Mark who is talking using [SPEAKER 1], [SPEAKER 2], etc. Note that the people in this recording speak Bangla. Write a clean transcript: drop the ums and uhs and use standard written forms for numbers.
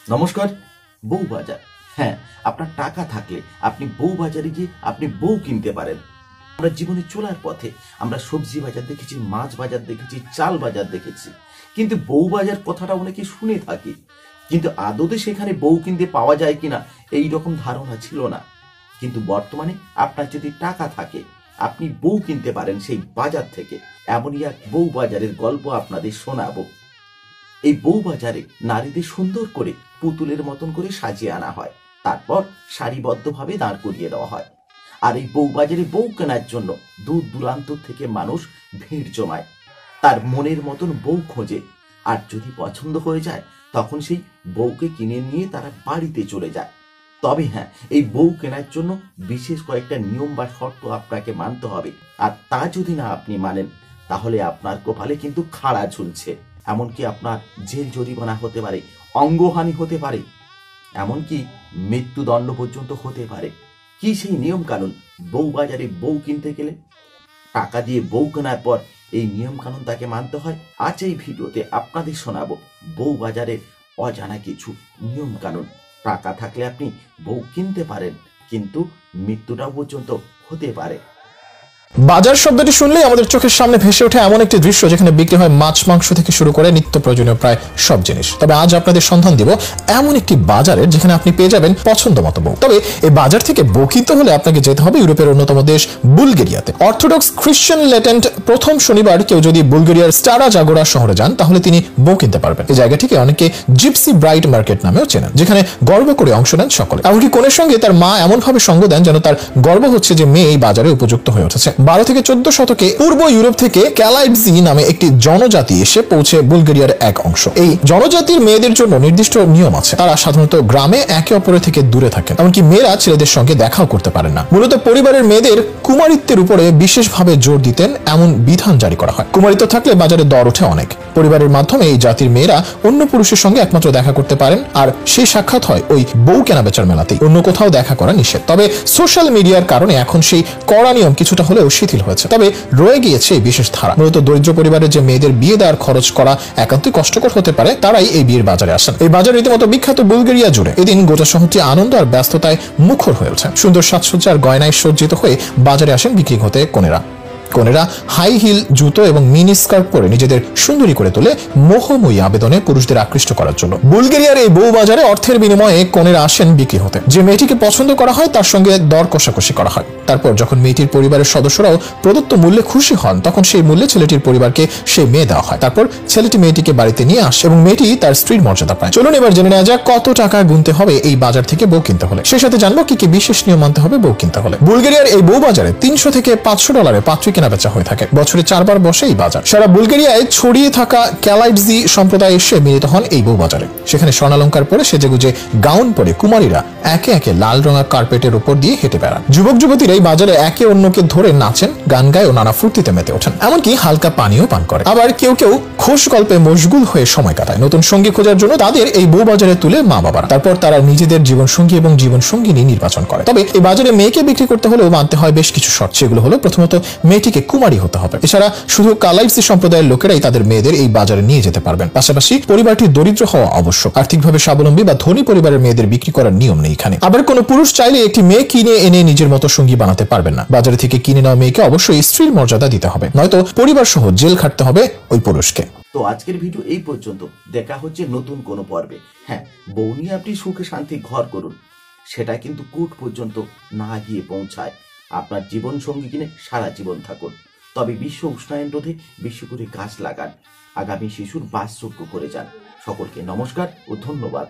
[SPEAKER 1] নমস্কার। বউবাজার, হ্যাঁ, আপনার টাকা থাকলে আপনি বউবাজারে গিয়ে আপনি বউ কিনতে পারেন। আমরা জীবনে চলার পথে আমরা সবজি বাজার দেখেছি, মাছ বাজার দেখেছি, চাল বাজার দেখেছি, কিন্তু বউবাজার কথাটা অনেকে শুনে থাকি, কিন্তু আদতে সেখানে বউ কিনতে পাওয়া যায় কিনা এই রকম ধারণা ছিল না। কিন্তু বর্তমানে আপনার যদি টাকা থাকে আপনি বউ কিনতে পারেন সেই বাজার থেকে। এমনই এক বউ বাজারের গল্প আপনাদের শোনাবো। এই বউ বাজারে নারীদের সুন্দর করে পুতুলের মতন করে সাজিয়ে আনা হয়, তারপর সারিবদ্ধভাবে দাঁড় করিয়ে দেওয়া হয়। আর এই বউ বাজারে বউ কেনার জন্য দূর দূরান্ত থেকে মানুষ ভিড় জমায়, তার মনের মতন বউ খোঁজে। আর যদি পছন্দ হয়ে যায় তখন সেই বউকে কিনে নিয়ে তারা বাড়িতে চলে যায়। তবে হ্যাঁ, এই বউ কেনার জন্য বিশেষ কয়েকটা নিয়ম বা শর্ত আপনাকে মানতে হবে, আর তা যদি না আপনি মানেন তাহলে আপনার কপালে কিন্তু খাড়া ঝুলছে। এমনকি আপনার জেল জরিমানা হতে পারে, অঙ্গহানি হতে পারে, এমনকি মৃত্যুদণ্ড পর্যন্ত হতে পারে। কি সেই নিয়ম কানুন? বউ বাজারে বউ কিনতে গেলে টাকা দিয়ে বউ কেনার পর এই নিয়ম কানুন তাকে মানতে হয়। আজ এই ভিডিওতে আপনাদের শোনাবো বউ বাজারের অজানা কিছু নিয়ম কানুন। টাকা থাকলে আপনি বউ কিনতে পারেন, কিন্তু মৃত্যুটাও পর্যন্ত হতে পারে।
[SPEAKER 2] বাজার শব্দটি শুনলেই আমাদের চোখের সামনে ভেসে ওঠে এমন একটি দৃশ্য যেখানে বিক্রি হয় মাছ মাংস থেকে শুরু করে নিত্য প্রয়োজনীয় প্রায় সব জিনিস। তবে আজ আপনাদের সন্ধান দিব এমন একটি বাজারের যেখানে আপনি পেয়ে যাবেন পছন্দ মতো বউ। তবে এই বাজার থেকে বউ কিনতে হলে আপনাকে যেতে হবে ইউরোপের অন্যতম দেশ বুলগেরিয়াতে। অর্থোডক্স খ্রিস্টান লেটেন্ট প্রথম শনিবার কেউ যদি বুলগেরিয়ার স্টারা জাগোরা শহরে যান তাহলে তিনি বউ কিনতে পারবেন। এই জায়গাটিকে অনেকে জিপসি ব্রাইট মার্কেট নামেও চেনেন, যেখানে গর্ব করে অংশ নেন সকলে। এমনকি কনের সঙ্গে তার মা এমন ভাবে সঙ্গ দেন যেন তার গর্ব হচ্ছে যে মেয়ে এই বাজারে উপযুক্ত হয়ে উঠেছে। 12 থেকে 14 শতকে পূর্ব ইউরোপ থেকে ক্যালাইডজি নামে একটি জনজাতি এসে পৌঁছে বুলগেরিয়ার এক অংশ। এই জনজাতির মেয়েদের জন্য নির্দিষ্ট নিয়ম আছে। তারা সাধারণত গ্রামে একে অপরের থেকে দূরে থাকেন, এমনকি মেয়েরা ছেলেদের সঙ্গে দেখাও করতে পারেন না। মূলত পরিবারের মেয়েদের কুমারিত্বের উপরে বিশেষভাবে জোর দিতেন এমন বিধান জারি করা হয়। কুমারিত্ব থাকলে বাজারে দর ওঠে অনেক। পরিবারের মাধ্যমে এই জাতির মেয়েরা অন্য পুরুষের সঙ্গে একমাত্র দেখা করতে পারেন, আর সেই সাক্ষাৎ হয় ওই বউ কেনা বেচার মেলাতেই, অন্য কোথাও দেখা করা নিষেধ। তবে সোশ্যাল মিডিয়ার কারণে এখন সেই কড়া নিয়ম কিছুটা হলেও শিথিল হয়েছে। তবে রয়ে গিয়েছে এই বিশেষ ধারা। মূলত দরিদ্র পরিবারের যে মেয়েদের বিয়ে দেওয়ার খরচ করা একান্তই কষ্টকর হতে পারে, তারাই এই বিয়ের বাজারে আসেন। এই বাজার রীতিমতো বিখ্যাত বুলগেরিয়া জুড়ে। এদিন গোটা শহরটি আনন্দ আর ব্যস্ততায় মুখর হয়ে ওঠে। সুন্দর সাজসজ্জার গয়নায় সজ্জিত হয়ে বাজারে আসেন বিক্রি হতে কনেরা। কনেরা হাই হিল জুতো এবং মিনি স্কার্ট পরে নিজেদের সুন্দরী করে তোলে মোহময়ী আবেদনে পুরুষদের আকৃষ্ট করার জন্য। বুলগেরিয়ার এই বউ বাজারে অর্থের বিনিময়ে কনেরা আসেন বিক্রি হতে। যে মেয়েটিকে পছন্দ করা হয় তার সঙ্গে দর কষাকষি করা হয়। তারপর যখন মেয়েটির পরিবারের সদস্যরাও প্রদত্ত মূল্যে খুশি হন তখন সেই মূল্যে ছেলেটির পরিবারকে সেই মেয়ে দেওয়া হয়। তারপর ছেলেটি মেয়েটিকে বাড়িতে নিয়ে আসে এবং মেয়েটি তার স্ত্রীর মর্যাদা পায়। চলুন এবার জেনে নেওয়া যাক কত টাকা গুনতে হবে এই বাজার থেকে বউ কিনতে হলে। সেই সাথে জানবো কি কি বিশেষ নিয়ম মানতে হবে বউ কিনতে হলে। বুলগেরিয়ার এই বউ বাজারে 300 থেকে 500 ডলারে পাত্রী কেনা বেচা হয়ে থাকে। বছরে 4 বার বসে এই বাজার। সারা বুলগেরিয়ায় ছড়িয়ে থাকা ক্যালাইডজি সম্প্রদায় এসে মিলিত হন এই বউ বাজারে। সেখানে স্বর্ণালঙ্কার পরে সেজেগুজে গাউন পরে কুমারীরা একে একে লাল রঙা কার্পেটের উপর দিয়ে হেঁটে বেড়ান। যুবক যুবতীরা এই বাজারে একে অন্যকে ধরে নাচেন, গান গায় ও নানা ফুর্তিতে মেতে ওঠেন, এমনকি হালকা পানীয় পান করে। আবার কেউ কেউ খোশ গল্পে মশগুল হয়ে সময় কাটায়। নতুন সঙ্গী খোঁজার জন্য তাদের এই বউ বাজারে তুলে মা বাবারা। তারপর তারা নিজেদের জীবন সঙ্গী এবং জীবন সঙ্গিনী নির্বাচন করে। তবে এই বাজারে মেয়েকে বিক্রি করতে হলেও মানতে হয় বেশ কিছু শর্ত। সেগুলো হলো, প্রথমত মেয়েটিকে কুমারী হতে হবে। এছাড়া শুধু কালাইডজি সম্প্রদায়ের লোকেরাই তাদের মেয়েদের এই বাজারে নিয়ে যেতে পারবেন। পাশাপাশি পরিবারটি দরিদ্র হওয়া আবশ্যক। আর্থিকভাবে স্বাবলম্বী বা ধনী পরিবারের মেয়েদের বিক্রি করার নিয়ম নেই এখানে। আবার কোনো পুরুষ চাইলে একটি মেয়ে কিনে এনে নিজের মতো সঙ্গী বানাতে পারবেন না। বাজারে থেকে কিনে নেওয়া মেয়েকে অবশ্যই স্ত্রীর মর্যাদা দিতে হবে, নয়তো পরিবার সহ জেল খাটতে হবে ওই পুরুষকে।
[SPEAKER 1] তো আজকের ভিডিও এই পর্যন্ত। দেখা হচ্ছে নতুন কোনো পর্বে। হ্যাঁ, বউ নিয়ে আপনি সুখে শান্তি ঘর করুন, সেটা কিন্তু কোর্ট পর্যন্ত না গিয়ে পৌঁছায়। আপনার জীবন সঙ্গী কিনে সারা জীবন থাকুন। তবে বিশ্ব উষ্ণায়ন রোধে বেশি করে গাছ লাগান, আগামী শিশুর বাসযোগ্য করে যান। সকলকে নমস্কার ও ধন্যবাদ।